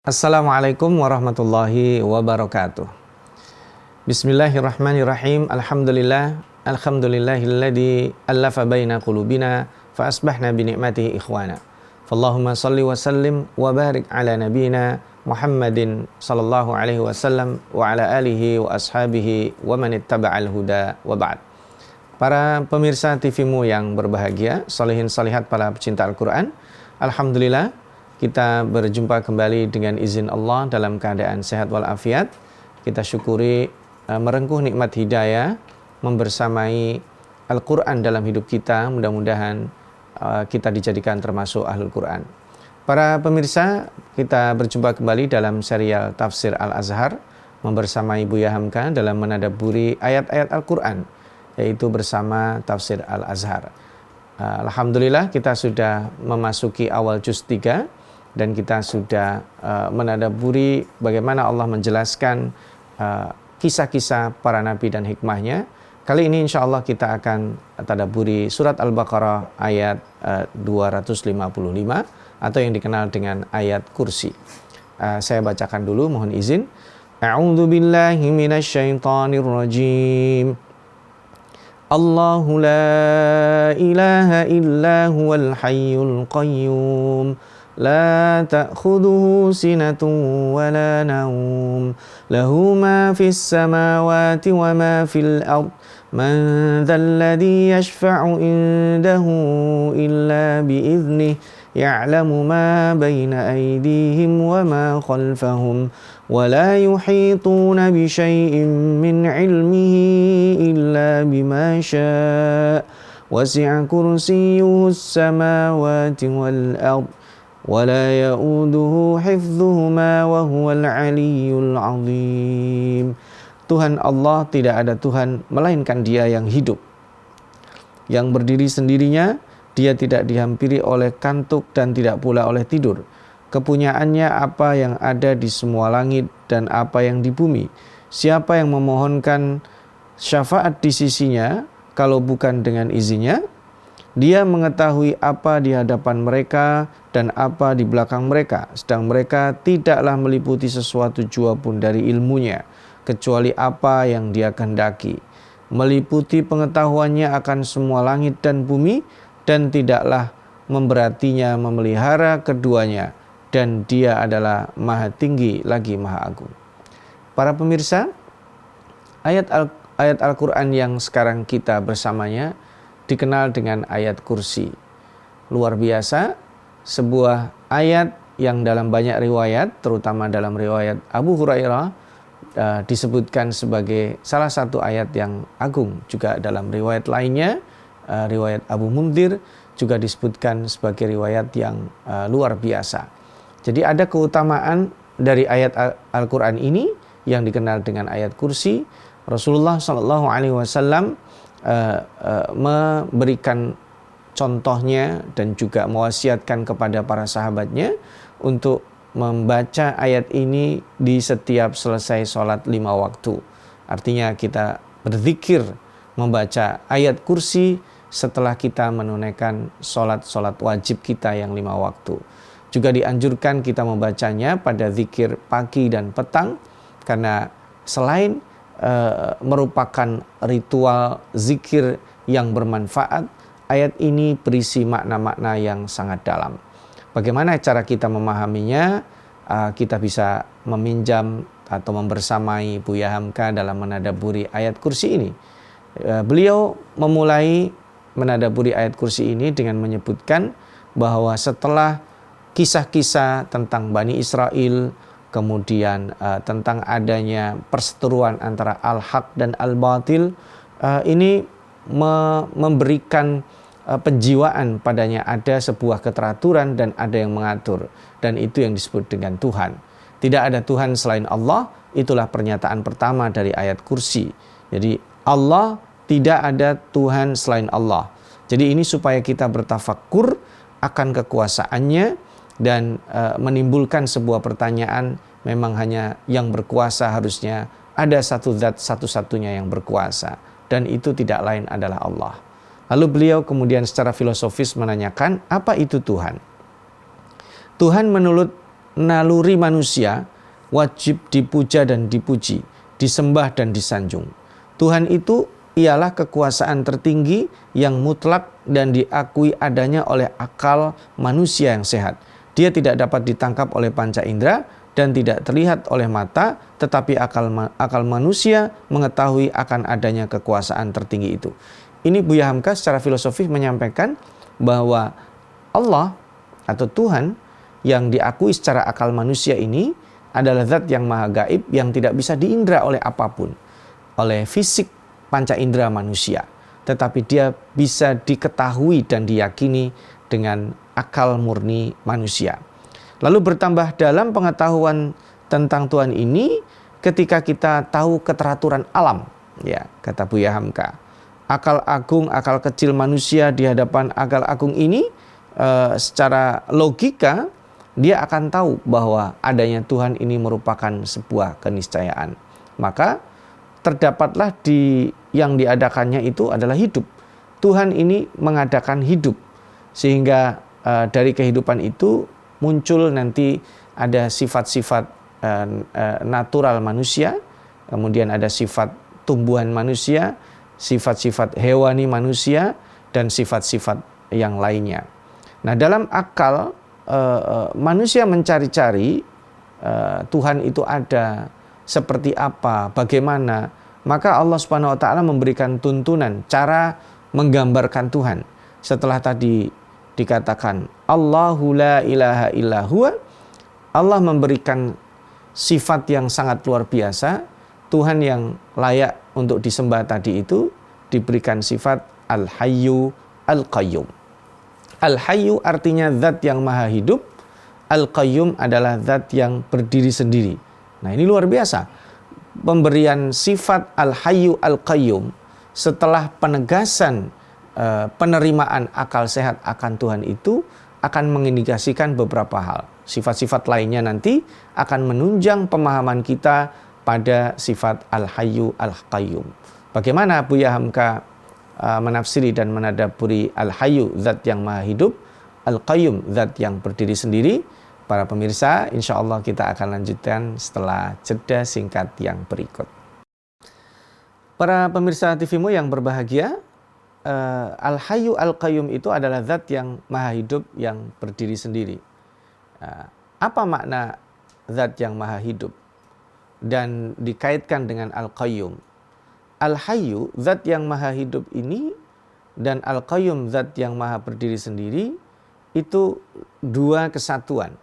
Assalamualaikum warahmatullahi wabarakatuh. Bismillahirrahmanirrahim. Alhamdulillahilladzi allafa baina qulubina fa asbahna bi ni'matihi ikhwana. Fallahumma shalli wa sallim wa barik ala nabiyyina Muhammadin sallallahu alaihi wasallam wa ala alihi wa ashabihi wa man ittaba'al huda wa ba'd. Para pemirsa TV-mu yang berbahagia, salihin salihat para pecinta Al-Qur'an, alhamdulillah kita berjumpa kembali dengan izin Allah dalam keadaan sehat walafiat. Kita syukuri merengkuh nikmat hidayah, membersamai Al-Quran dalam hidup kita. Mudah-mudahan kita dijadikan termasuk Ahlul Quran. Para pemirsa, kita berjumpa kembali dalam serial Tafsir Al-Azhar, membersamai Buya Hamka dalam menadabburi ayat-ayat Al-Quran, yaitu bersama Tafsir Al-Azhar. Alhamdulillah kita sudah memasuki awal juz 3 dan kita sudah menadabburi bagaimana Allah menjelaskan kisah-kisah para nabi dan hikmahnya. Kali ini insya Allah kita akan tadabburi surat Al-Baqarah ayat 255 atau yang dikenal dengan ayat kursi. Saya bacakan dulu, mohon izin. A'udzu billahi minasyaitonir rajim. Allahu la ilaha illa huwal hayyul qayyum. لا تأخذه سنة ولا نوم له ما في السماوات وما في الأرض من ذا الذي يشفع عنده إلا بإذنه يعلم ما بين أيديهم وما خلفهم ولا يحيطون بشيء من علمه إلا بما شاء وسع كرسيه السماوات والأرض ولا يؤوده حفظهما وهو العلي العظيم. Tuhan Allah, tidak ada Tuhan melainkan Dia yang hidup, yang berdiri sendirinya. Dia tidak dihampiri oleh kantuk dan tidak pula oleh tidur. Kepunyaannya apa yang ada di semua langit dan apa yang di bumi. Siapa yang memohonkan syafaat di sisinya kalau bukan dengan izinnya? Dia mengetahui apa di hadapan mereka dan apa di belakang mereka, sedang mereka tidaklah meliputi sesuatu jua pun dari ilmunya, kecuali apa yang Dia kehendaki. Meliputi pengetahuannya akan semua langit dan bumi, dan tidaklah memberatinya memelihara keduanya, dan Dia adalah Maha Tinggi lagi Maha Agung. Para pemirsa, ayat Al-Quran yang sekarang kita bersamanya dikenal dengan ayat kursi. Luar biasa, sebuah ayat yang dalam banyak riwayat, terutama dalam riwayat Abu Hurairah, disebutkan sebagai salah satu ayat yang agung. Juga dalam riwayat lainnya, riwayat Abu Mundir, juga disebutkan sebagai riwayat yang luar biasa. Jadi ada keutamaan dari ayat Al-Quran ini yang dikenal dengan ayat kursi. Rasulullah SAW memberikan contohnya dan juga mewasiatkan kepada para sahabatnya untuk membaca ayat ini di setiap selesai sholat 5 waktu. Artinya kita berzikir membaca ayat kursi setelah kita menunaikan sholat wajib kita yang 5 waktu. Juga dianjurkan kita membacanya pada zikir pagi dan petang, karena selain merupakan ritual zikir yang bermanfaat, ayat ini berisi makna-makna yang sangat dalam. Bagaimana cara kita memahaminya? Kita bisa meminjam atau membersamai Buya Hamka dalam menadabburi ayat kursi ini. Beliau memulai menadabburi ayat kursi ini dengan menyebutkan bahwa setelah kisah-kisah tentang Bani Israel, kemudian tentang adanya perseteruan antara al-haq dan al-batil, ini memberikan penjiwaan padanya ada sebuah keteraturan dan ada yang mengatur, dan itu yang disebut dengan Tuhan. Tidak ada Tuhan selain Allah, itulah pernyataan pertama dari ayat kursi. Jadi Allah, tidak ada Tuhan selain Allah. Jadi ini supaya kita bertafakkur akan kekuasaannya dan menimbulkan sebuah pertanyaan, memang hanya yang berkuasa harusnya ada satu zat satu-satunya yang berkuasa, dan itu tidak lain adalah Allah. Lalu beliau kemudian secara filosofis menanyakan, apa itu Tuhan? Tuhan menurut naluri manusia wajib dipuja dan dipuji, disembah dan disanjung. Tuhan itu ialah kekuasaan tertinggi yang mutlak dan diakui adanya oleh akal manusia yang sehat. Dia tidak dapat ditangkap oleh panca indera dan tidak terlihat oleh mata, tetapi akal manusia mengetahui akan adanya kekuasaan tertinggi itu. Ini Buya Hamka secara filosofis menyampaikan bahwa Allah atau Tuhan yang diakui secara akal manusia ini adalah zat yang maha gaib yang tidak bisa diindra oleh apapun, oleh fisik panca indera manusia. Tetapi dia bisa diketahui dan diyakini dengan akal murni manusia. Lalu bertambah dalam pengetahuan tentang Tuhan ini ketika kita tahu keteraturan alam, ya, kata Buya Hamka. Akal agung, akal kecil manusia di hadapan akal agung ini secara logika dia akan tahu bahwa adanya Tuhan ini merupakan sebuah keniscayaan. Maka terdapatlah yang diadakannya itu adalah hidup. Tuhan ini mengadakan hidup sehingga dari kehidupan itu muncul nanti ada sifat-sifat natural manusia, kemudian ada sifat tumbuhan manusia, sifat-sifat hewani manusia, dan sifat-sifat yang lainnya. Nah, dalam akal manusia mencari-cari Tuhan itu ada, seperti apa, bagaimana, maka Allah Subhanahu wa taala memberikan tuntunan cara menggambarkan Tuhan. Setelah tadi dikatakan Allahu la ilaha illa huwa, Allah memberikan sifat yang sangat luar biasa. Tuhan yang layak untuk disembah tadi itu diberikan sifat Al-Hayyu Al-Qayyum. Al-Hayyu artinya zat yang maha hidup, Al-Qayyum adalah zat yang berdiri sendiri. Nah, ini luar biasa. Pemberian sifat Al-Hayyu Al-Qayyum setelah penegasan penerimaan akal sehat akan Tuhan itu akan mengindikasikan beberapa hal. Sifat-sifat lainnya nanti akan menunjang pemahaman kita pada sifat Al-Hayyu Al-Qayyum. Bagaimana Buya Hamka menafsiri dan menadaburi Al-Hayyu, zat yang maha hidup, Al-Qayyum, zat yang berdiri sendiri? Para pemirsa, insya Allah kita akan lanjutkan setelah jeda singkat yang berikut. Para pemirsa TVMu yang berbahagia, Al-Hayyu Al-Qayyum itu adalah zat yang maha hidup yang berdiri sendiri. Apa makna zat yang maha hidup dan dikaitkan dengan Al-Qayyum? Al-Hayyu, zat yang maha hidup ini, dan Al-Qayyum, zat yang maha berdiri sendiri, itu dua kesatuan.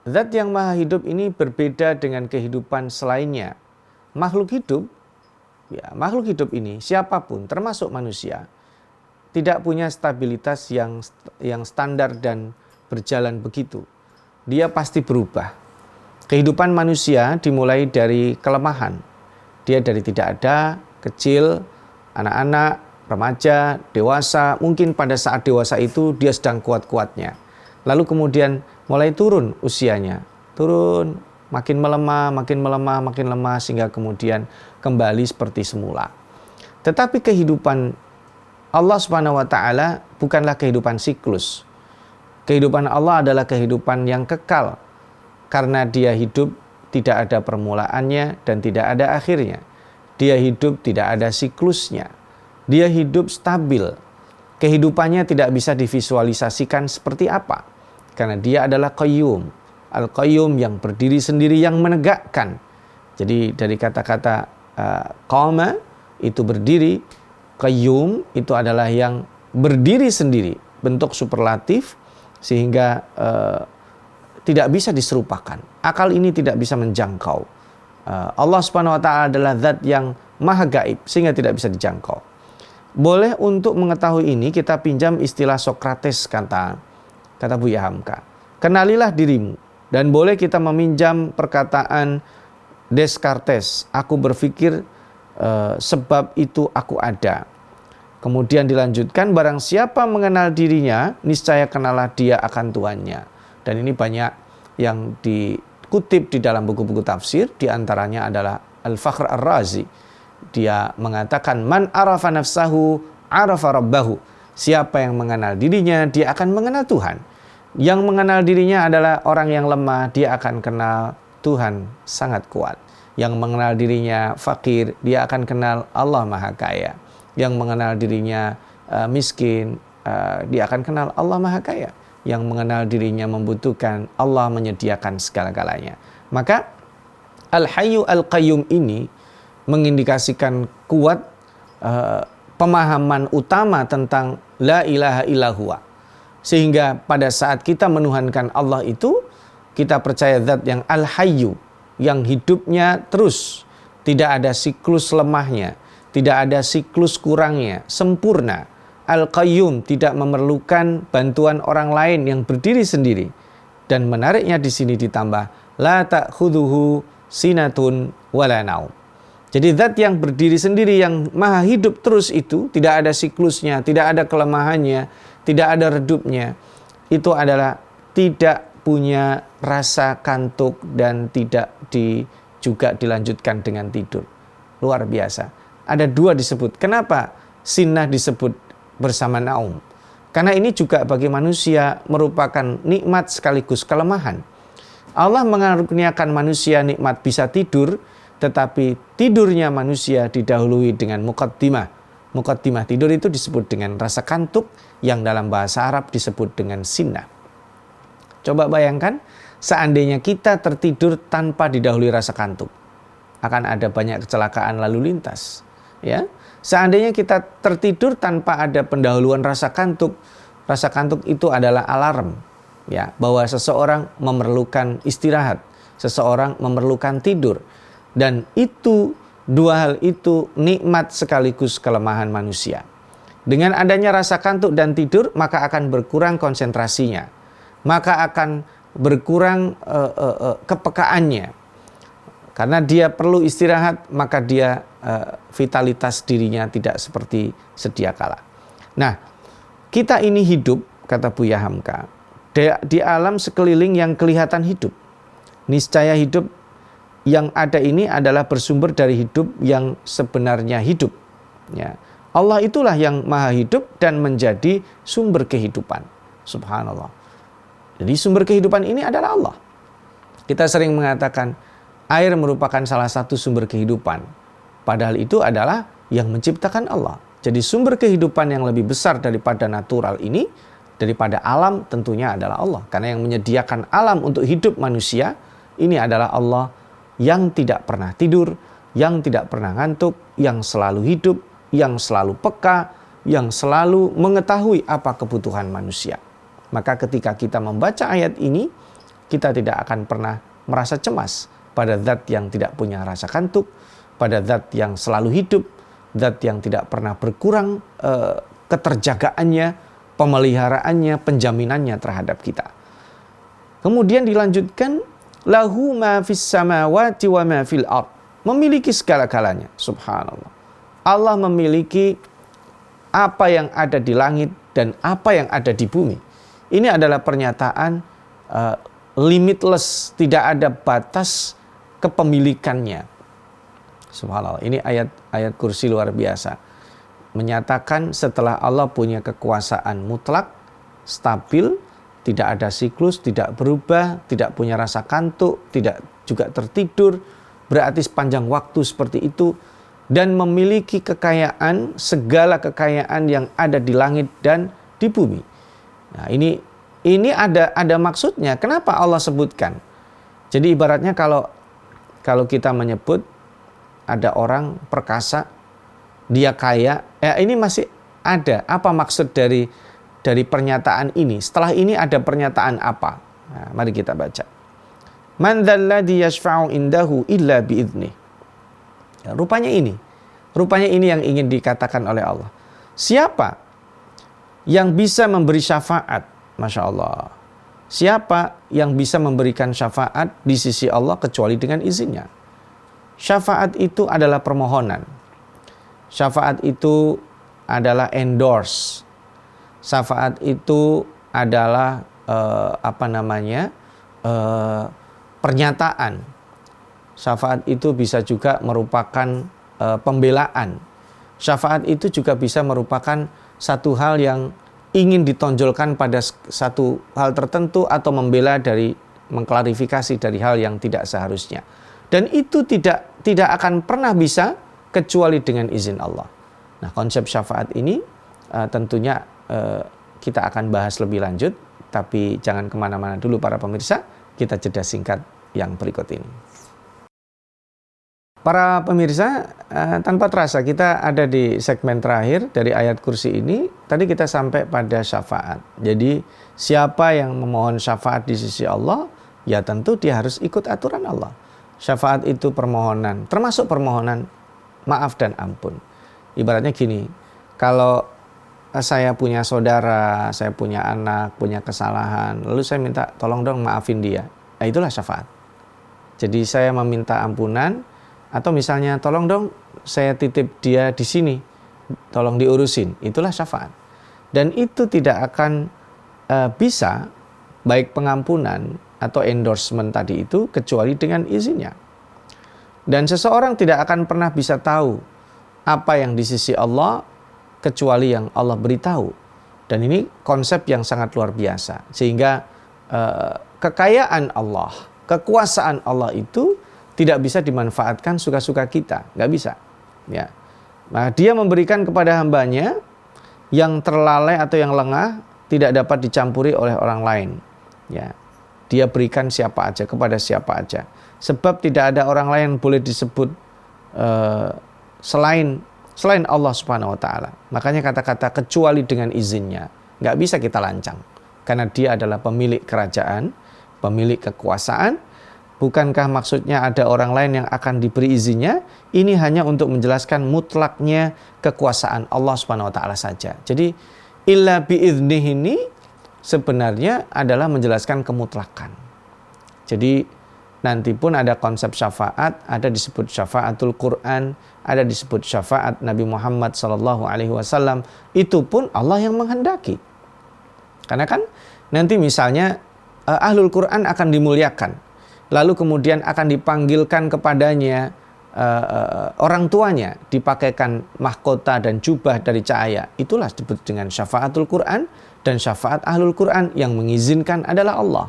Zat yang maha hidup ini berbeda dengan kehidupan selainnya. Makhluk hidup ini, siapapun termasuk manusia, tidak punya stabilitas yang standar dan berjalan begitu. Dia pasti berubah. Kehidupan manusia dimulai dari kelemahan. Dia dari tidak ada, kecil, anak-anak, remaja, dewasa. Mungkin pada saat dewasa itu dia sedang kuat-kuatnya. Lalu kemudian mulai turun usianya. Turun, makin melemah, sehingga kemudian kembali seperti semula. Tetapi kehidupan Allah Subhanahu wa taala bukanlah kehidupan siklus. Kehidupan Allah adalah kehidupan yang kekal. Karena dia hidup tidak ada permulaannya dan tidak ada akhirnya. Dia hidup tidak ada siklusnya. Dia hidup stabil. Kehidupannya tidak bisa divisualisasikan seperti apa. Karena dia adalah Qayyum. Al-Qayyum yang berdiri sendiri, yang menegakkan. Jadi dari kata-kata qama itu berdiri, Qayyum itu adalah yang berdiri sendiri, bentuk superlatif sehingga tidak bisa diserupakan. Akal ini tidak bisa menjangkau. Allah Subhanahu wa taala adalah zat yang maha gaib sehingga tidak bisa dijangkau. Boleh untuk mengetahui ini kita pinjam istilah Sokrates, kata Buya Hamka. Kenalilah dirimu. Dan boleh kita meminjam perkataan Descartes, aku berpikir sebab itu aku ada. Kemudian dilanjutkan, barang siapa mengenal dirinya, niscaya kenalah dia akan Tuhannya. Dan ini banyak yang dikutip di dalam buku-buku tafsir, diantaranya adalah Al-Fakhr Ar-Razi. Dia mengatakan, man arafa nafsahu arafa rabbahu. Siapa yang mengenal dirinya, dia akan mengenal Tuhan. Yang mengenal dirinya adalah orang yang lemah, dia akan kenal Tuhan sangat kuat. Yang mengenal dirinya fakir, dia akan kenal Allah Maha Kaya. Yang mengenal dirinya miskin, dia akan kenal Allah Maha Kaya. Yang mengenal dirinya membutuhkan, Allah menyediakan segala-galanya. Maka Al-Hayyu Al-Qayyum ini mengindikasikan kuat pemahaman utama tentang La ilaha illallah. Sehingga pada saat kita menuhankan Allah itu, kita percaya zat yang Al-Hayyu, yang hidupnya terus, tidak ada siklus lemahnya, tidak ada siklus kurangnya, sempurna. Al-Qayyum, tidak memerlukan bantuan orang lain, yang berdiri sendiri. Dan menariknya di sini ditambah la ta'khudhuhu sinatun wala naum. Jadi zat yang berdiri sendiri, yang maha hidup terus itu, tidak ada siklusnya, tidak ada kelemahannya, tidak ada redupnya. Itu adalah tidak punya rasa kantuk dan tidak juga dilanjutkan dengan tidur. Luar biasa. Ada dua disebut. Kenapa sinnah disebut bersama naum? Karena ini juga bagi manusia merupakan nikmat sekaligus kelemahan. Allah mengaruniakan manusia nikmat bisa tidur, tetapi tidurnya manusia didahului dengan muqaddimah. Muqaddimah tidur itu disebut dengan rasa kantuk, yang dalam bahasa Arab disebut dengan sinnah. Coba bayangkan, seandainya kita tertidur tanpa didahului rasa kantuk, akan ada banyak kecelakaan lalu lintas. Ya, seandainya kita tertidur tanpa ada pendahuluan rasa kantuk itu adalah alarm, ya, bahwa seseorang memerlukan istirahat, seseorang memerlukan tidur, dan itu dua hal itu nikmat sekaligus kelemahan manusia. Dengan adanya rasa kantuk dan tidur, maka akan berkurang konsentrasinya. Maka akan berkurang kepekaannya. Karena dia perlu istirahat, maka dia vitalitas dirinya tidak seperti sedia kala. Nah, kita ini hidup, kata Buya Hamka, di alam sekeliling yang kelihatan hidup. Niscaya hidup yang ada ini adalah bersumber dari hidup yang sebenarnya hidup. Ya. Allah itulah yang maha hidup dan menjadi sumber kehidupan. Subhanallah. Jadi sumber kehidupan ini adalah Allah. Kita sering mengatakan air merupakan salah satu sumber kehidupan. Padahal itu adalah yang menciptakan Allah. Jadi sumber kehidupan yang lebih besar daripada natural ini, daripada alam, tentunya adalah Allah. Karena yang menyediakan alam untuk hidup manusia, ini adalah Allah yang tidak pernah tidur, yang tidak pernah ngantuk, yang selalu hidup, yang selalu peka, yang selalu mengetahui apa kebutuhan manusia. Maka ketika kita membaca ayat ini, kita tidak akan pernah merasa cemas pada zat yang tidak punya rasa kantuk, pada zat yang selalu hidup, zat yang tidak pernah berkurang keterjagaannya, pemeliharaannya, penjaminannya terhadap kita. Kemudian dilanjutkan, lahu ma fis samawati wa ma fil ard. Memiliki segala-galanya, subhanallah. Allah memiliki apa yang ada di langit dan apa yang ada di bumi. Ini adalah pernyataan limitless, tidak ada batas kepemilikannya. Subhanallah, ini ayat kursi luar biasa. Menyatakan setelah Allah punya kekuasaan mutlak, stabil, tidak ada siklus, tidak berubah, tidak punya rasa kantuk, tidak juga tertidur, berarti sepanjang waktu seperti itu, dan memiliki kekayaan, segala kekayaan yang ada di langit dan di bumi. Nah, ini ada maksudnya. Kenapa Allah sebutkan? Jadi ibaratnya kalau kita menyebut ada orang perkasa, dia kaya, ini masih ada. Apa maksud dari pernyataan ini? Setelah ini ada pernyataan apa? Nah, mari kita baca. Man dzalladzi yashfa'u indahu illa bi'idznih. Ya, rupanya ini yang ingin dikatakan oleh Allah. Siapa yang bisa memberi syafaat? Masya Allah. Siapa yang bisa memberikan syafaat di sisi Allah kecuali dengan izinnya? Syafaat itu adalah permohonan. Syafaat itu adalah endorse. Syafaat itu adalah pernyataan. Syafaat itu bisa juga merupakan pembelaan. Syafaat itu juga bisa merupakan satu hal yang ingin ditonjolkan pada satu hal tertentu atau membela dari mengklarifikasi dari hal yang tidak seharusnya. Dan itu tidak akan pernah bisa kecuali dengan izin Allah. Nah, konsep syafaat ini tentunya kita akan bahas lebih lanjut, tapi jangan kemana-mana dulu para pemirsa, kita jeda singkat yang berikut ini. Para pemirsa, tanpa terasa kita ada di segmen terakhir dari ayat kursi ini. Tadi kita sampai pada syafaat. Jadi siapa yang memohon syafaat di sisi Allah, ya tentu dia harus ikut aturan Allah. Syafaat itu permohonan, termasuk permohonan maaf dan ampun. Ibaratnya gini, kalau saya punya saudara, saya punya anak, punya kesalahan, lalu saya minta tolong dong maafin dia. Nah, itulah syafaat. Jadi saya meminta ampunan, atau misalnya tolong dong saya titip dia di sini, tolong diurusin. Itulah syafaat. Dan itu tidak akan bisa baik pengampunan atau endorsement tadi itu kecuali dengan izinnya. Dan seseorang tidak akan pernah bisa tahu apa yang di sisi Allah kecuali yang Allah beritahu. Dan ini konsep yang sangat luar biasa. Sehingga kekayaan Allah, kekuasaan Allah itu tidak bisa dimanfaatkan suka-suka kita, nggak bisa. Ya. Nah, Dia memberikan kepada hambanya yang terlalai atau yang lengah tidak dapat dicampuri oleh orang lain. Ya. Dia berikan siapa aja kepada siapa aja. Sebab tidak ada orang lain yang boleh disebut selain Allah Subhanahu Wa Taala. Makanya kata-kata kecuali dengan izinnya nggak bisa kita lancang, karena Dia adalah pemilik kerajaan, pemilik kekuasaan. Bukankah maksudnya ada orang lain yang akan diberi izinnya? Ini hanya untuk menjelaskan mutlaknya kekuasaan Allah Subhanahu wa taala saja. Jadi illa biiznih ini sebenarnya adalah menjelaskan kemutlakan. Jadi nanti pun ada konsep syafaat, ada disebut syafaatul Quran, ada disebut syafaat Nabi Muhammad SAW. Itu pun Allah yang menghendaki. Karena kan nanti misalnya ahlul Quran akan dimuliakan. Lalu kemudian akan dipanggilkan kepadanya orang tuanya, dipakaikan mahkota dan jubah dari cahaya. Itulah disebut dengan syafaatul Quran, dan syafaat ahlul Quran yang mengizinkan adalah Allah.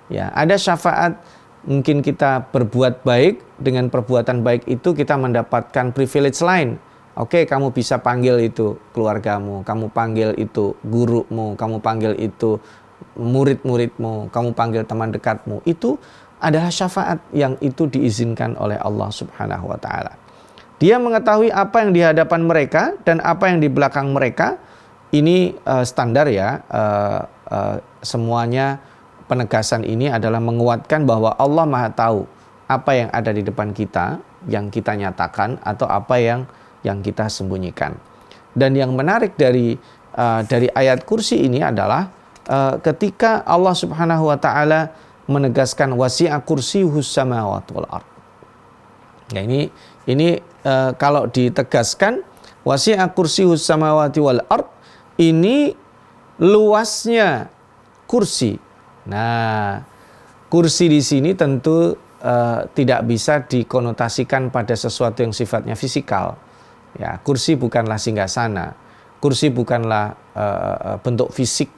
Ya, ada syafaat mungkin kita berbuat baik, dengan perbuatan baik itu kita mendapatkan privilege lain. Oke, kamu bisa panggil itu keluargamu, kamu panggil itu gurumu, kamu panggil itu murid-muridmu, kamu panggil teman dekatmu. Itu adalah syafaat yang itu diizinkan oleh Allah Subhanahu wa taala. Dia mengetahui apa yang di hadapan mereka dan apa yang di belakang mereka. Ini standar ya, semuanya penegasan ini adalah menguatkan bahwa Allah Maha tahu apa yang ada di depan kita, yang kita nyatakan atau apa yang kita sembunyikan. Dan yang menarik dari ayat kursi ini adalah ketika Allah Subhanahu wa taala menegaskan wasi'a kursiyuhus samawati wal ard. Nah, ini kalau ditegaskan wasi'a kursiyuhus samawati wal ard, ini luasnya kursi. Nah, kursi di sini tentu tidak bisa dikonotasikan pada sesuatu yang sifatnya fisikal. Ya, kursi bukanlah singgasana. Kursi bukanlah bentuk fisik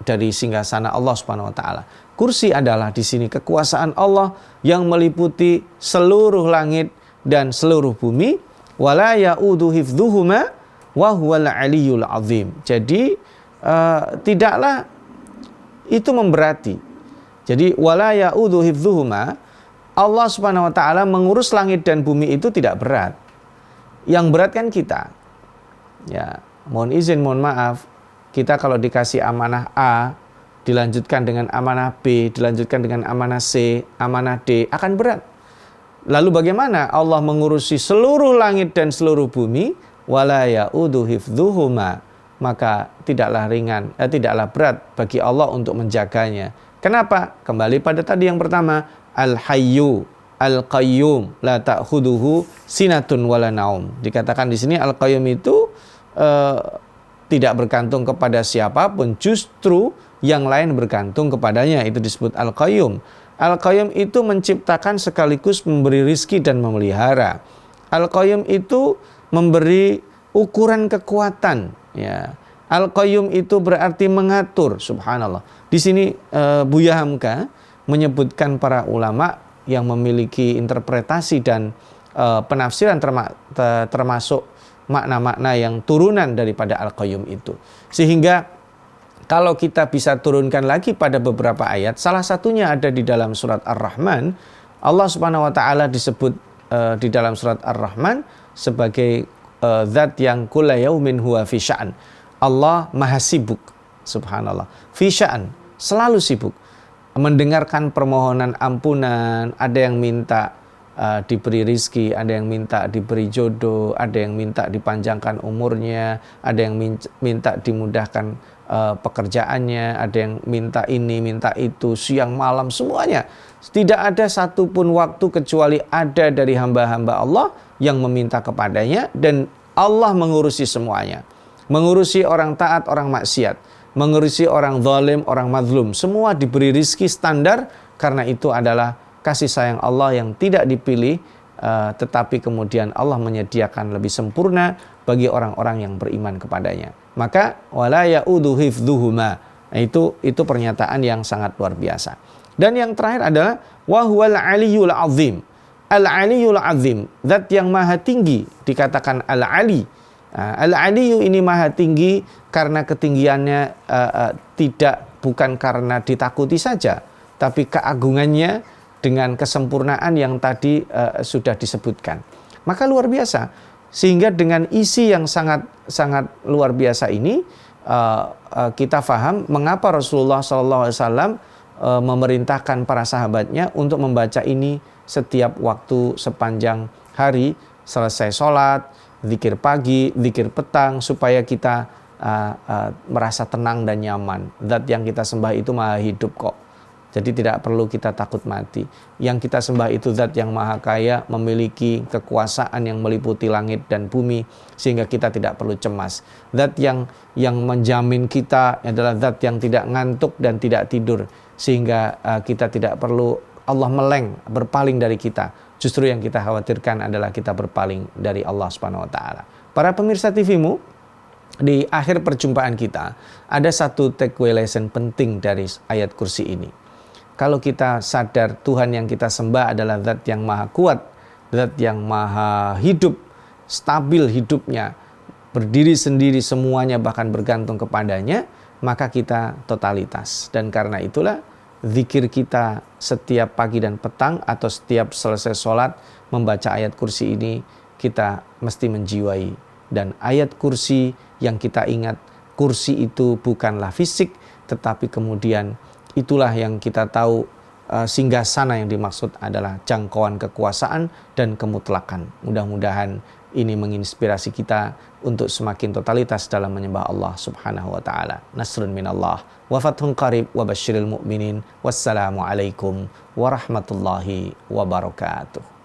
dari singgasana Allah Subhanahu wa taala. Kursi adalah di sini kekuasaan Allah yang meliputi seluruh langit dan seluruh bumi. Wala ya'udu hifdzuhuma wa huwal 'aliyyul 'azim. Jadi tidaklah itu memberati. Jadi wala ya'udu hifdzuhuma, Allah Subhanahu wa taala mengurus langit dan bumi itu tidak berat. Yang berat kan kita. Ya, mohon izin, mohon maaf. Kita kalau dikasih amanah A, dilanjutkan dengan amanah B, dilanjutkan dengan amanah C, amanah D, akan berat. Lalu bagaimana Allah mengurusi seluruh langit dan seluruh bumi? Wala ya'udu hifdzuhuma, maka tidaklah berat bagi Allah untuk menjaganya. Kenapa? Kembali pada tadi yang pertama, Al-Hayyu, Al-Qayyum, la ta'khuduhu sinatun wala naum. Dikatakan di sini Al-Qayyum itu tidak bergantung kepada siapapun, justru yang lain bergantung kepadanya. Itu disebut Al-Qayyum. Al-Qayyum itu menciptakan sekaligus memberi rizki dan memelihara. Al-Qayyum itu memberi ukuran kekuatan. Ya. Al-Qayyum itu berarti mengatur, subhanallah. Di sini Buya Hamka menyebutkan para ulama yang memiliki interpretasi dan penafsiran termasuk makna-makna yang turunan daripada Al-Qayyum itu. Sehingga kalau kita bisa turunkan lagi pada beberapa ayat, salah satunya ada di dalam surat Ar-Rahman. Allah Subhanahu wa taala disebut di dalam surat Ar-Rahman sebagai zat yang kulla yaumin huwa fi sya'an. Allah maha sibuk, subhanallah. Fi sya'an, selalu sibuk. Mendengarkan permohonan ampunan, ada yang minta diberi rizki, ada yang minta diberi jodoh, ada yang minta dipanjangkan umurnya, ada yang minta dimudahkan pekerjaannya, ada yang minta ini, minta itu, siang malam, semuanya. Tidak ada satupun waktu kecuali ada dari hamba-hamba Allah yang meminta kepadanya, dan Allah mengurusi semuanya. Mengurusi orang taat, orang maksiat, mengurusi orang zalim, orang mazlum, semua diberi rizki standar, karena itu adalah kasih sayang Allah yang tidak dipilih, tetapi kemudian Allah menyediakan lebih sempurna bagi orang-orang yang beriman kepadanya. Maka wala ya'udu hifdzuhuma. Itu pernyataan yang sangat luar biasa. Dan yang terakhir adalah wa huwal aliyyul azim. Al-aliyyul azim, zat yang maha tinggi, dikatakan al-ali. Al-aliyu ini maha tinggi karena ketinggiannya bukan karena ditakuti saja, tapi keagungannya dengan kesempurnaan yang tadi sudah disebutkan. Maka luar biasa. Sehingga dengan isi yang sangat luar biasa ini, kita faham mengapa Rasulullah SAW memerintahkan para sahabatnya untuk membaca ini setiap waktu sepanjang hari, selesai sholat, zikir pagi, zikir petang, supaya kita merasa tenang dan nyaman. Zat yang kita sembah itu maha hidup kok. Jadi tidak perlu kita takut mati. Yang kita sembah itu zat yang maha kaya, memiliki kekuasaan yang meliputi langit dan bumi, sehingga kita tidak perlu cemas. Zat yang menjamin kita adalah zat yang tidak ngantuk dan tidak tidur, sehingga kita tidak perlu Allah meleng, berpaling dari kita. Justru yang kita khawatirkan adalah kita berpaling dari Allah Subhanahu wa taala. Para pemirsa TV-mu, di akhir perjumpaan kita ada satu takeaway lesson penting dari ayat kursi ini. Kalau kita sadar Tuhan yang kita sembah adalah zat yang maha kuat, zat yang maha hidup, stabil hidupnya, berdiri sendiri semuanya bahkan bergantung kepadanya, maka kita totalitas. Dan karena itulah zikir kita setiap pagi dan petang atau setiap selesai sholat membaca ayat kursi ini, kita mesti menjiwai. Dan ayat kursi yang kita ingat, kursi itu bukanlah fisik, tetapi kemudian itulah yang kita tahu singgasana yang dimaksud adalah jangkauan kekuasaan dan kemutlakan. Mudah-mudahan ini menginspirasi kita untuk semakin totalitas dalam menyembah Allah Subhanahu wa taala. Nasrun minallah wa fathun qarib wa basyiril mu'minin. Wassalamualaikum warahmatullahi wabarakatuh.